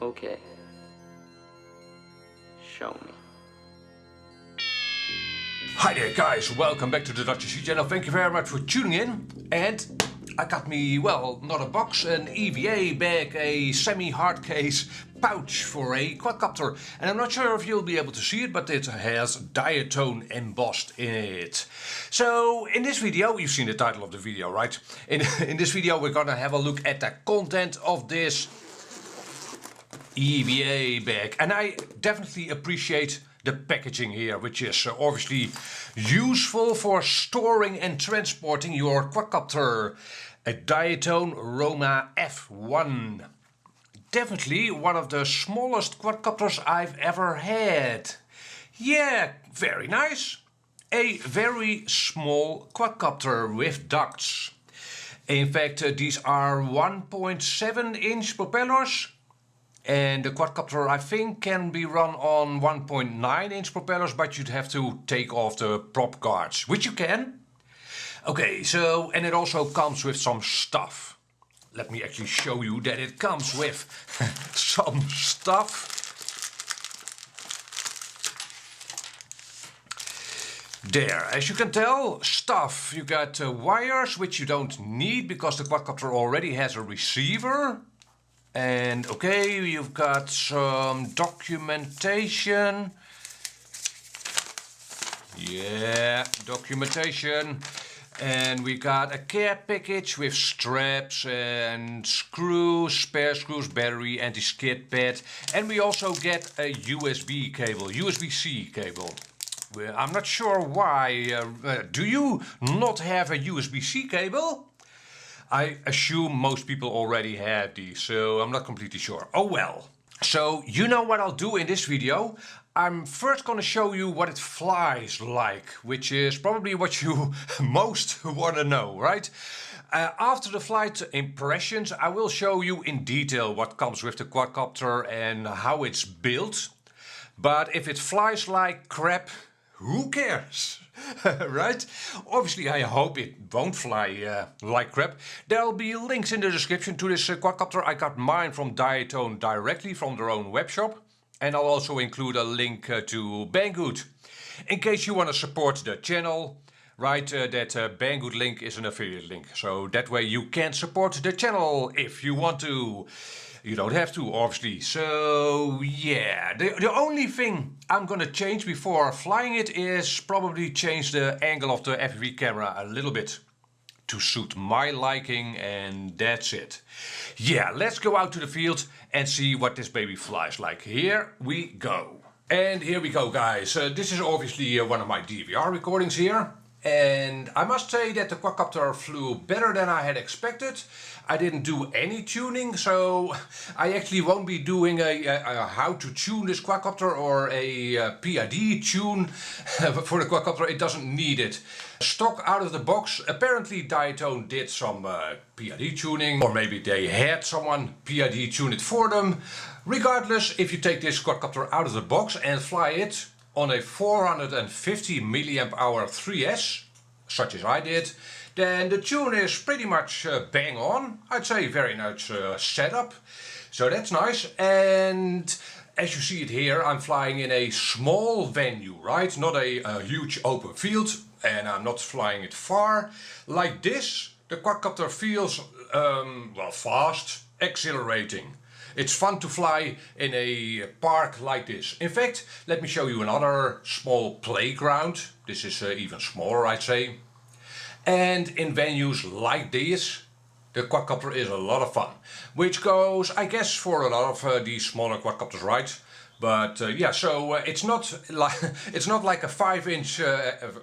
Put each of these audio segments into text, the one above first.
Okay. Show me. Hi there guys, welcome back to the Dutch C channel. Thank you very much for tuning in. And I got me, well, not a box, an EVA bag, a semi-hard case pouch for a quadcopter. And I'm not sure if you'll be able to see it, but it has Diatone embossed in it. So in this video, you've seen the title of the video, right? In this video we're gonna have a look at the content of this EVA bag. And I definitely appreciate the packaging here, which is obviously useful for storing and transporting your quadcopter, a Diatone Roma F1. Definitely one of the smallest quadcopters I've ever had. Yeah, very nice. A very small quadcopter with ducts. In fact, these are 1.7 inch propellers. And the quadcopter, I think, can be run on 1.9 inch propellers, but you'd have to take off the prop guards, which you can. Okay, so, and it also comes with some stuff. Let me actually show you that it comes with some stuff. There, as you can tell, stuff. You got wires, which you don't need because the quadcopter already has a receiver. And okay, you've got some documentation. Yeah, documentation. And we got a care package with straps and screws, spare screws, battery, anti-skid pad. And we also get a USB cable, USB-C cable. Well, I'm not sure why. Do you not have a USB-C cable? I assume most people already have these, so I'm not completely sure. Oh well. So you know what I'll do in this video? I'm first gonna show you what it flies like, which is probably what you most want to know, right? After the flight impressions, I will show you in detail what comes with the quadcopter and how it's built. But if it flies like crap, who cares? Right? Obviously I hope it won't fly like crap. There'll be links in the description to this quadcopter. I got mine from Diatone directly from their own webshop. And I'll also include a link to Banggood. In case you want to support the channel, right, that Banggood link is an affiliate link. So that way you can support the channel if you want to. You don't have to, obviously. So yeah, the only thing I'm gonna change before flying it is probably change the angle of the FPV camera a little bit to suit my liking, and that's it. Yeah, let's go out to the field and see what this baby flies like. Here we go. And here we go, guys. This is obviously one of my DVR recordings here. And I must say that the quadcopter flew better than I had expected. I didn't do any tuning, so I actually won't be doing a how to tune this quadcopter or a PID tune for the quadcopter. It doesn't need it. Stock out of the box. Apparently Diatone did some PID tuning, or maybe they had someone PID tune it for them. Regardless, if you take this quadcopter out of the box and fly it on a 450 mAh 3S, such as I did, then the tune is pretty much bang on. I'd say very nice setup. So that's nice. And as you see it here, I'm flying in a small venue, right? Not a huge open field, and I'm not flying it far. Like this, the quadcopter feels, well, fast, exhilarating. It's fun to fly in a park like this. In fact, let me show you another small playground. This is even smaller, I'd say. And in venues like this, the quadcopter is a lot of fun. Which goes, I guess, for a lot of these smaller quadcopters, right? But yeah, so it's not like a 5-inch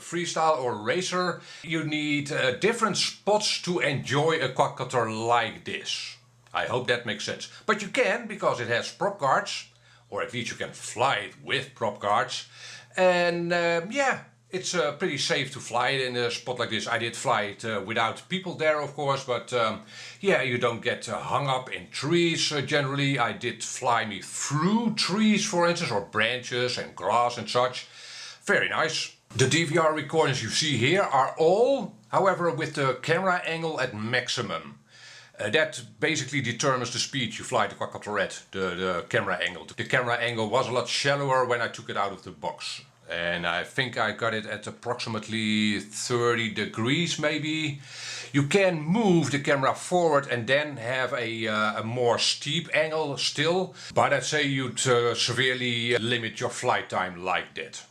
freestyle or racer. You need different spots to enjoy a quadcopter like this. I hope that makes sense. But you can, because it has prop guards, or at least you can fly it with prop guards. And yeah, it's pretty safe to fly it in a spot like this. I did fly it without people there, of course, but yeah, you don't get hung up in trees generally. I did fly me through trees, for instance, or branches and grass and such. Very nice. The DVR recordings you see here are all, however, with the camera angle at maximum. That basically determines the speed you fly the quadcopter at, the camera angle. The camera angle was a lot shallower when I took it out of the box. And I think I got it at approximately 30 degrees maybe. You can move the camera forward and then have a more steep angle still. But I'd say you'd severely limit your flight time like that.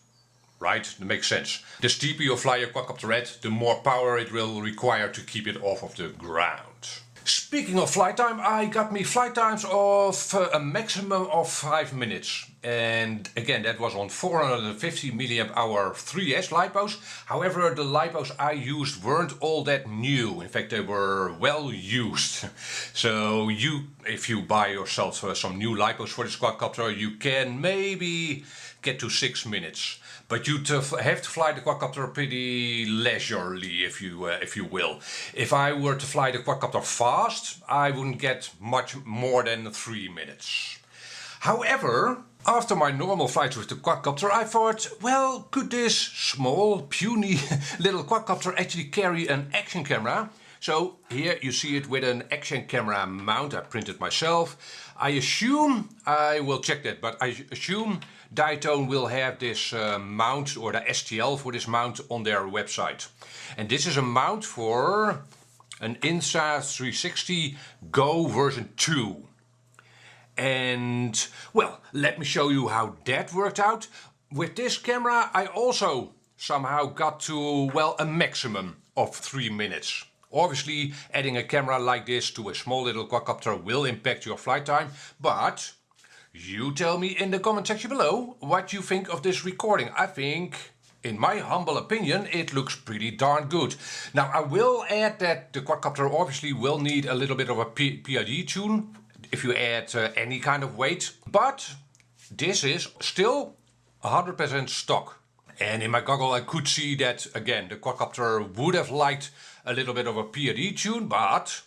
Right? That makes sense. The steeper you fly your quadcopter at, the more power it will require to keep it off of the ground. Speaking of flight time, I got me flight times of a maximum of 5 minutes. And again, that was on 450 mAh 3S Lipos. However, the Lipos I used weren't all that new. In fact, they were well used. So if you buy yourself some new Lipos for this quadcopter, you can maybe get to 6 minutes. But you'd have to fly the quadcopter pretty leisurely, if you will. If I were to fly the quadcopter fast, I wouldn't get much more than 3 minutes. However, after my normal flights with the quadcopter, I thought, well, could this small, puny little quadcopter actually carry an action camera? So here you see it with an action camera mount. I printed myself. I assume, I will check that, but I assume Diatone will have this mount, or the STL for this mount, on their website. And this is a mount for an Insta360 Go version 2. And well, let me show you how that worked out. With this camera I also somehow got to, well, a maximum of 3 minutes. Obviously, adding a camera like this to a small little quadcopter will impact your flight time, but you tell me in the comment section below what you think of this recording. I think, in my humble opinion, it looks pretty darn good. Now, I will add that the quadcopter obviously will need a little bit of a PID tune if you add any kind of weight, but this is still 100% stock. And in my goggle I could see that, again, the quadcopter would have liked a little bit of a PID tune, but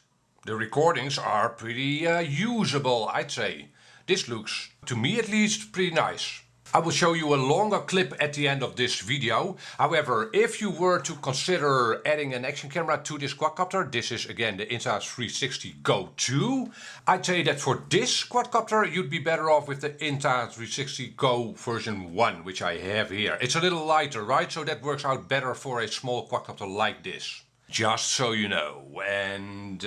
the recordings are pretty usable, I'd say. This looks, to me at least, pretty nice. I will show you a longer clip at the end of this video. However, if you were to consider adding an action camera to this quadcopter, this is again the Insta360 Go 2. I'd say that for this quadcopter you'd be better off with the Insta360 Go version 1, which I have here. It's a little lighter, right? So that works out better for a small quadcopter like this. Just so you know. And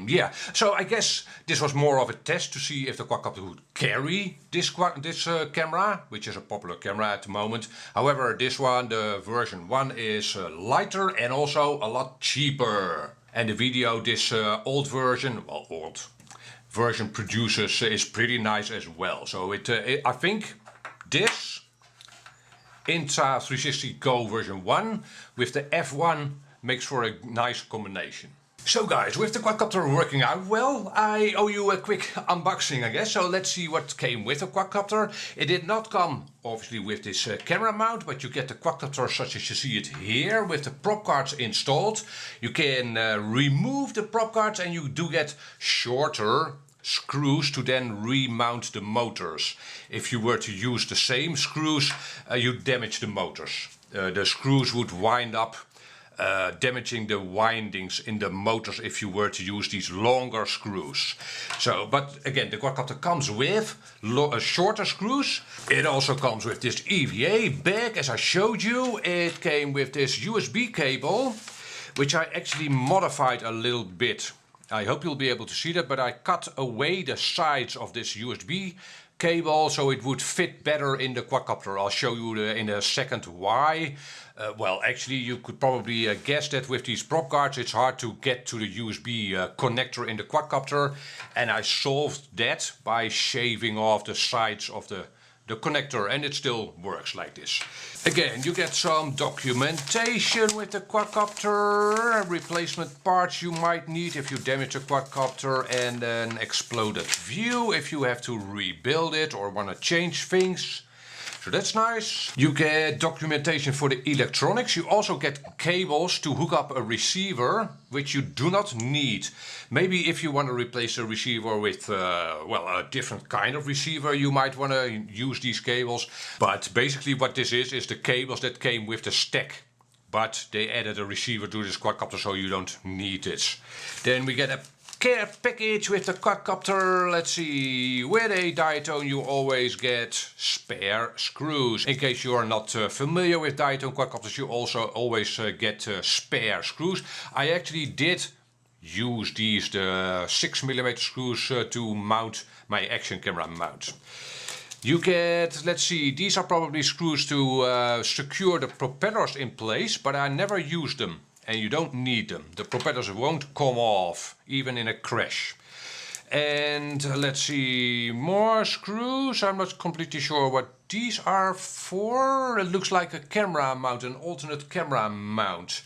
yeah, so I guess this was more of a test to see if the quadcopter would carry this camera, which is a popular camera at the moment. However, this one, the version 1, is lighter and also a lot cheaper. And the video this old version produces is pretty nice as well. So I think this Insta360 Go version 1 with the F1 makes for a nice combination. So guys, with the quadcopter working out well, I owe you a quick unboxing, I guess. So let's see what came with the quadcopter. It did not come obviously with this camera mount, but you get the quadcopter such as you see it here with the prop cards installed. You can remove the prop cards and you do get shorter screws to then remount the motors. If you were to use the same screws, you'd damage the motors. The screws would wind up damaging the windings in the motors if you were to use these longer screws. So, but again, the quadcopter comes with shorter screws. It also comes with this EVA bag, as I showed you. It came with this USB cable, which I actually modified a little bit. I hope you'll be able to see that, but I cut away the sides of this USB cable so it would fit better in the quadcopter. I'll show you in a second why. Well, actually you could probably guess that with these prop cards it's hard to get to the USB connector in the quadcopter, and I solved that by shaving off the sides of the connector, and it still works like this. Again, you get some documentation with the quadcopter, replacement parts you might need if you damage a quadcopter, and an exploded view if you have to rebuild it or want to change things. So that's nice. You get documentation for the electronics. You also get cables to hook up a receiver, which you do not need. Maybe if you want to replace a receiver with well, a different kind of receiver, you might want to use these cables. But basically what this is the cables that came with the stack. But they added a receiver to this quadcopter, so you don't need it. Then we get a care package with the quadcopter. Let's see, with a Diatone you always get spare screws. In case you are not familiar with Diatone quadcopters, you also always get spare screws. I actually did use these, the 6mm screws, to mount my action camera mount. You get, let's see, these are probably screws to secure the propellers in place, but I never used them. And you don't need them. The propellers won't come off, even in a crash. And let's see, more screws. I'm not completely sure what these are for. It looks like a camera mount, an alternate camera mount.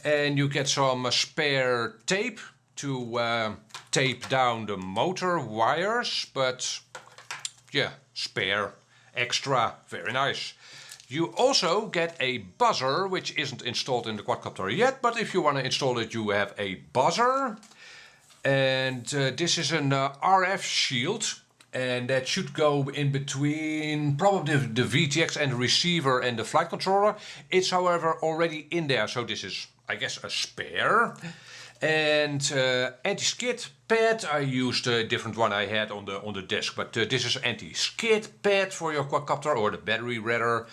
And you get some spare tape to tape down the motor wires, but yeah, spare, extra, very nice. You also get a buzzer, which isn't installed in the quadcopter yet, but if you want to install it, you have a buzzer. And this is an RF shield, and that should go in between probably the VTX and the receiver and the flight controller. It's however already in there, so this is, I guess, a spare. And anti-skid pad, I used a different one I had on the desk, but this is anti-skid pad for your quadcopter, or the battery rather.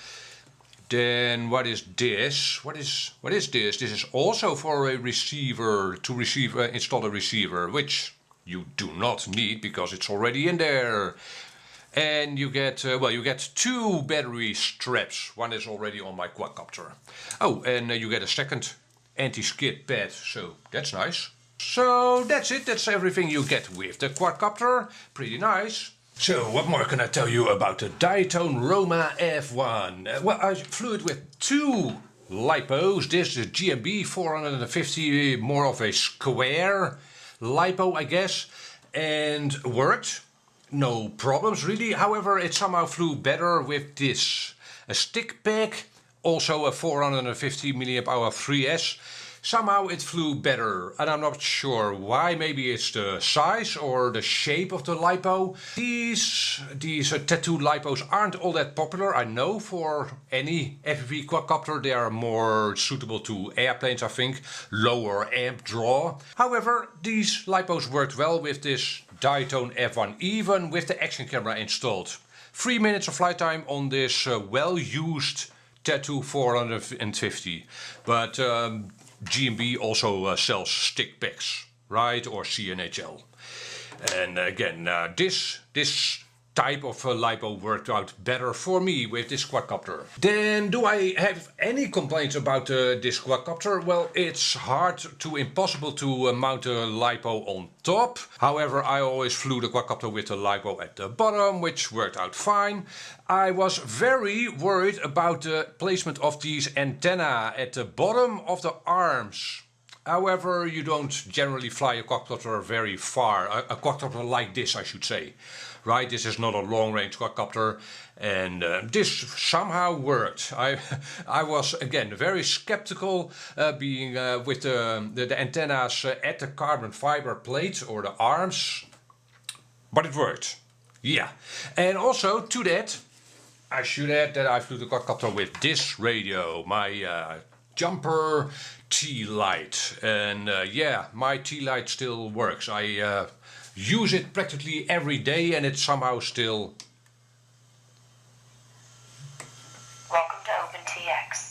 Then what is this? What is this? This is also for a receiver, to install a receiver, which you do not need because it's already in there. And you get, well, you get 2 battery straps. One is already on my quadcopter. Oh, and you get a second anti-skid pad, so that's nice. So that's it, that's everything you get with the quadcopter. Pretty nice. So what more can I tell you about the Diatone Roma F1? Well, I flew it with 2 Lipos. This is GMB 450, more of a square Lipo, I guess, and worked. No problems really. However, it somehow flew better with this. A stick pack, also a 450 mAh 3S. Somehow it flew better, and I'm not sure why. Maybe it's the size or the shape of the Lipo. These tattooed Lipos aren't all that popular, I know, for any FPV quadcopter. They are more suitable to airplanes, I think, lower amp draw. However, these Lipos worked well with this Diatone F1, even with the action camera installed. 3 minutes of flight time on this well-used Tattoo 450, but GMB also sells stick packs, right, or CNHL. And again, this type of Lipo worked out better for me with this quadcopter. Then, do I have any complaints about this quadcopter? Well, it's hard to impossible to mount a Lipo on top. However, I always flew the quadcopter with the Lipo at the bottom, which worked out fine. I was very worried about the placement of these antennae at the bottom of the arms. However, you don't generally fly a quadcopter very far. A quadcopter like this, I should say. Right, this is not a long-range quadcopter, and this somehow worked. I was again very skeptical, being with the antennas at the carbon fiber plate or the arms, but it worked. Yeah, and also to that, I should add that I flew the quadcopter with this radio, my jumper T-Light, and yeah, my T-Light still works. I use it practically every day, and it somehow still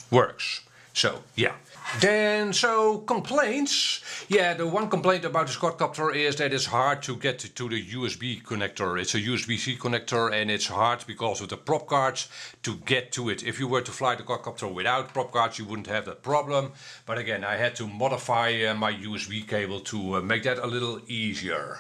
works. So yeah. Then, so complaints. Yeah, the one complaint about this quadcopter is that it's hard to get to the USB connector. It's a USB-C connector, and it's hard because of the prop cards to get to it. If you were to fly the quadcopter without prop cards, you wouldn't have that problem. But again, I had to modify my USB cable to make that a little easier.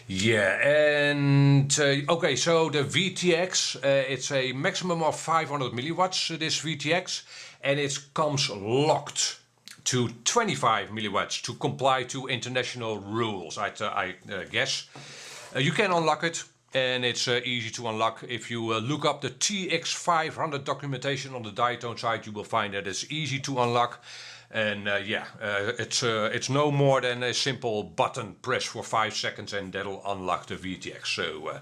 Yeah, and okay, so the VTX, it's a maximum of 500 milliwatts, this VTX, and it comes locked to 25 milliwatts to comply to international rules, I guess. You can unlock it, and it's easy to unlock. If you look up the TX500 documentation on the Diatone site, you will find that it's easy to unlock. And yeah, it's no more than a simple button press for 5 seconds, and that'll unlock the VTX. So,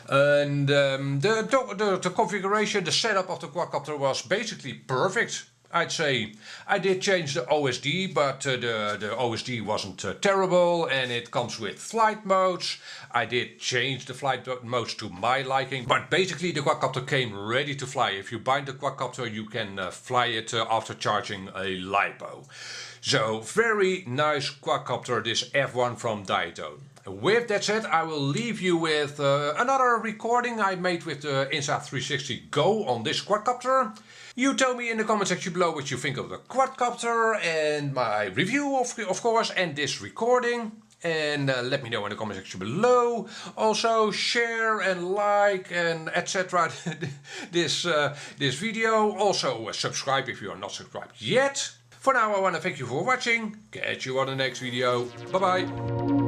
and the configuration, the setup of the quadcopter was basically perfect. I'd say. I did change the OSD, but the OSD wasn't terrible, and it comes with flight modes. I did change the flight modes to my liking, but basically the quadcopter came ready to fly. If you bind the quadcopter, you can fly it after charging a Lipo. So very nice quadcopter, this F1 from Diatone. With that said, I will leave you with another recording I made with the Insta360 Go on this quadcopter. You tell me in the comment section below what you think of the quadcopter and my review of course, and this recording. And let me know in the comment section below. Also share and like and etc. this video. Also subscribe if you are not subscribed yet. For now I want to thank you for watching. Catch you on the next video. Bye bye.